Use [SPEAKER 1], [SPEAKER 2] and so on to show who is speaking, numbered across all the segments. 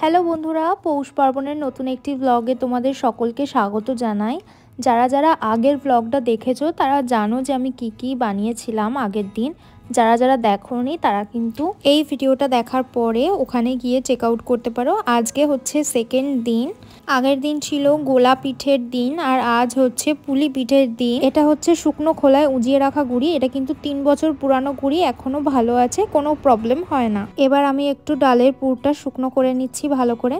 [SPEAKER 1] Hello বন্ধুরা, পৌষ পার্বণের নতুন একটি ব্লগে তোমাদের সকলকে স্বাগত জানাই। যারা যারা আগের ব্লগটা দেখেছো তারা জানো যে আমি কি কি বানিয়েছিলাম আগের দিন। যারা যারা দেখোনি তারা কিন্তু এই ভিডিওটা দেখার পরে ওখানে গিয়ে চেক আউট করতে পারো। আজকে হচ্ছে সেকেন্ড দিন। আগের দিন ছিল গোলা পিঠের দিন আর আজ হচ্ছে পুলি পিঠের দিন। এটা হচ্ছে শুকনো খোলায় উজিয়ে রাখা গুড়ি। এটা কিন্তু 3 বছর পুরানো গুড়ি, এখনো ভালো আছে, কোনো প্রবলেম হয় না। এবার আমি একটু ডালের পুরটা শুকনো করে নিচ্ছি ভালো করে।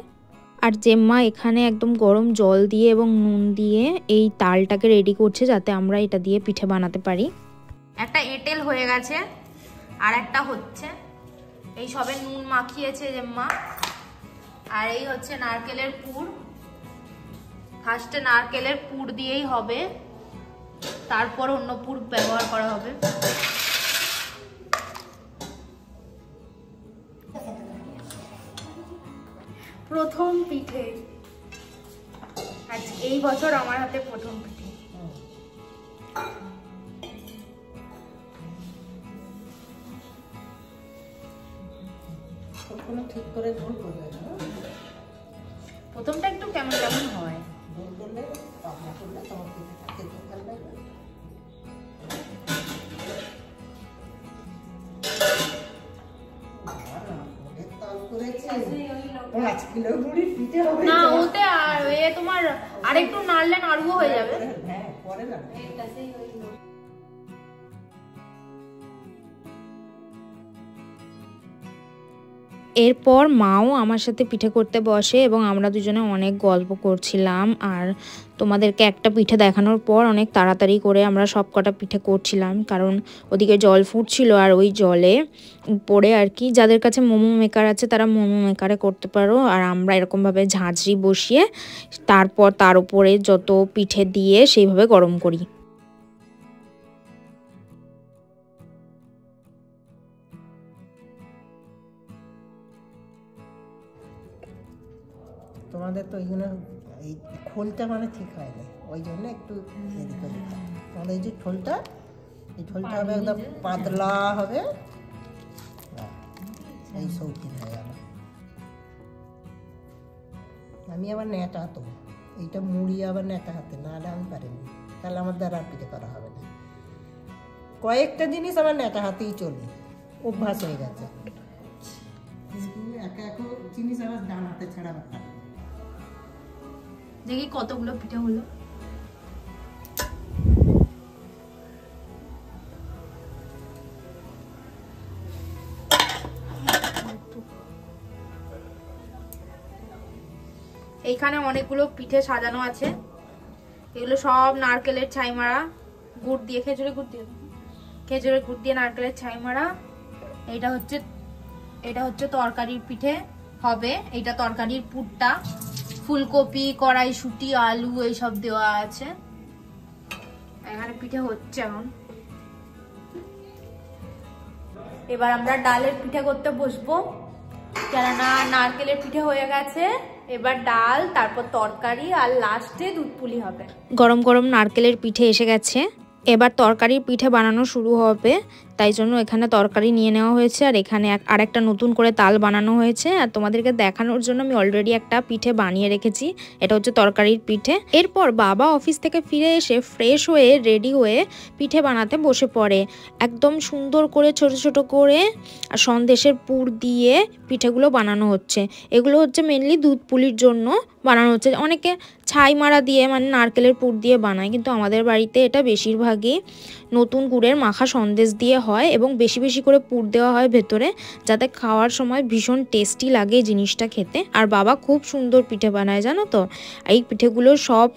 [SPEAKER 1] আর জেম্মা এখানে একদম গরম জল দিয়ে এবং নুন দিয়ে এই তালটাকে রেডি করছে যাতে আমরা এটা দিয়ে পিঠে বানাতে পারি। একটা এঁটেল হয়ে গেছে আর একটা হচ্ছে, এই সবে নুন মাখিয়েছে জেম্মা। আর এই হচ্ছে নারকেলের পুর। ফার্স্টে নারকেলের পুর দিয়েই হবে, তারপর অন্য পুর ব্যবহার করা হবে। প্রথম পিঠে আজ এই বছর আমার হাতে প্রথম পিঠে।
[SPEAKER 2] ঠিক করে গোল করবে না,
[SPEAKER 1] প্রথমটা একটু কেমন কেমন হয়।
[SPEAKER 2] গোল করলে পাতলা করলে তোমার খেতে ভালো লাগবে। 5 কিলো গুড়ি পিঠে হবে
[SPEAKER 1] না, ওতে আর এ তোমার আরেকটু নাড়লে নাড়ুও হয়ে যাবে।
[SPEAKER 2] হ্যাঁ, পরে লাগবে।
[SPEAKER 1] এরপর মাও আমার সাথে পিঠে করতে বসে এবং আমরা দুজনে অনেক গল্প করছিলাম। আর তোমাদেরকে একটা পিঠে দেখানোর পর অনেক তাড়াতাড়ি করে আমরা সব কটা পিঠে করছিলাম, কারণ ওদিকে জল ফুটছিল আর ওই জলে পড়ে আর কি। যাদের কাছে মোমো মেকার আছে তারা মোমো মেকারে করতে পারো। আর আমরা এরকমভাবে ঝাঁঝরি বসিয়ে তারপর তার উপরে যত পিঠে দিয়ে সেইভাবে গরম করি।
[SPEAKER 2] তোমাদের তো এইগুলো এই খোলটা মানে ঠিক হয় না, ওই জন্য একটু দেরি করে। তাহলে এই যে খোলটা, এই খোলটা হবে একদম পাতলা হবে, এই সৌখিন হয়ে গেল। আমি আবার ন্যাটা, তো এইটা মুড়ি আবার ন্যাটা হাতে, নাহলে আমি পারিনি, তাহলে আমার দ্বারা আর পিঠে করা হবে না। কয়েকটা জিনিস আমার ন্যাটা হাতেই চলবে, অভ্যাস হয়ে গেছে। একা এক জিনিস আমার ডান হাতে ছাড়া ব্যাপার।
[SPEAKER 1] দেখি কতগুলো পিঠে হলো। এইখানে অনেকগুলো পিঠে সাজানো আছে। এগুলো সব নারকেলের ছাই মারা, গুড় দিয়ে, খেজুরের গুড় দিয়ে নারকেলের ছাই মারা। এটা হচ্ছে তরকারির পিঠে হবে। এটা তরকারির পুরটা, ফুলকপি, কড়াইশুঁটি, আলু এইসব দেওয়া আছে। এখানে পিঠে হচ্ছে এখন। এবার আমরা ডালের পিঠে করতে বসবো, কেননা নারকেলের পিঠে হয়ে গেছে। এবার ডাল, তারপর তরকারি আর লাস্টে দুধ পুলি হবে। গরম গরম নারকেলের পিঠে এসে গেছে। এবার তরকারির পিঠে বানানো শুরু হবে, তাই জন্য এখানে তরকারি নিয়ে নেওয়া হয়েছে। আর এখানে আরেকটা নতুন করে তাল বানানো হয়েছে। আর তোমাদেরকে দেখানোর জন্য আমি অলরেডি একটা পিঠে বানিয়ে রেখেছি, এটা হচ্ছে তরকারির পিঠে। এরপর বাবা অফিস থেকে ফিরে এসে ফ্রেশ হয়ে রেডি হয়ে পিঠে বানাতে বসে পড়ে। একদম সুন্দর করে ছোট ছোট করে আর সন্দেশের পুর দিয়ে পিঠেগুলো বানানো হচ্ছে। এগুলো হচ্ছে মেনলি দুধ পুলির জন্য বানানো হচ্ছে। অনেকে ছাই মারা দিয়ে মানে নারকেলের পুর দিয়ে বানায়, কিন্তু আমাদের বাড়িতে এটা বেশিরভাগই নতুন গুড়ের মাখা সন্দেশ দিয়ে হয় এবং বেশি বেশি করে পুর দেওয়া হয় ভেতরে, যাতে খাওয়ার সময় ভীষণ টেস্টি লাগে জিনিসটা খেতে। আর বাবা খুব সুন্দর পিঠে বানায়, জানো তো। এই পিঠেগুলো সব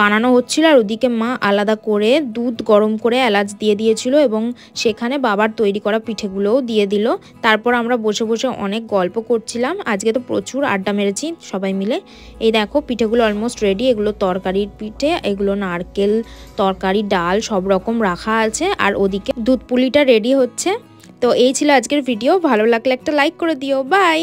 [SPEAKER 1] বানানো হচ্ছিল আর ওদিকে মা আলাদা করে দুধ গরম করে এলাচ দিয়ে দিয়েছিল এবং সেখানে বাবার তৈরি করা পিঠেগুলোও দিয়ে দিল। তারপর আমরা বসে বসে অনেক গল্প করছিলাম। আজকে তো প্রচুর আড্ডা মেরেছি সবাই মিলে। এই দেখো পিঠেগুলো অলমোস্ট রেডি। এগুলো তরকারির পিঠে, এগুলো নারকেল, তরকারি, ডাল সব রকম রাখা আছে। আর ওদিকে দুধ পুলিটা রেডি হচ্ছে। তো এই ছিল আজকের ভিডিও। ভালো লাগলে একটা লাইক করে দিও। বাই।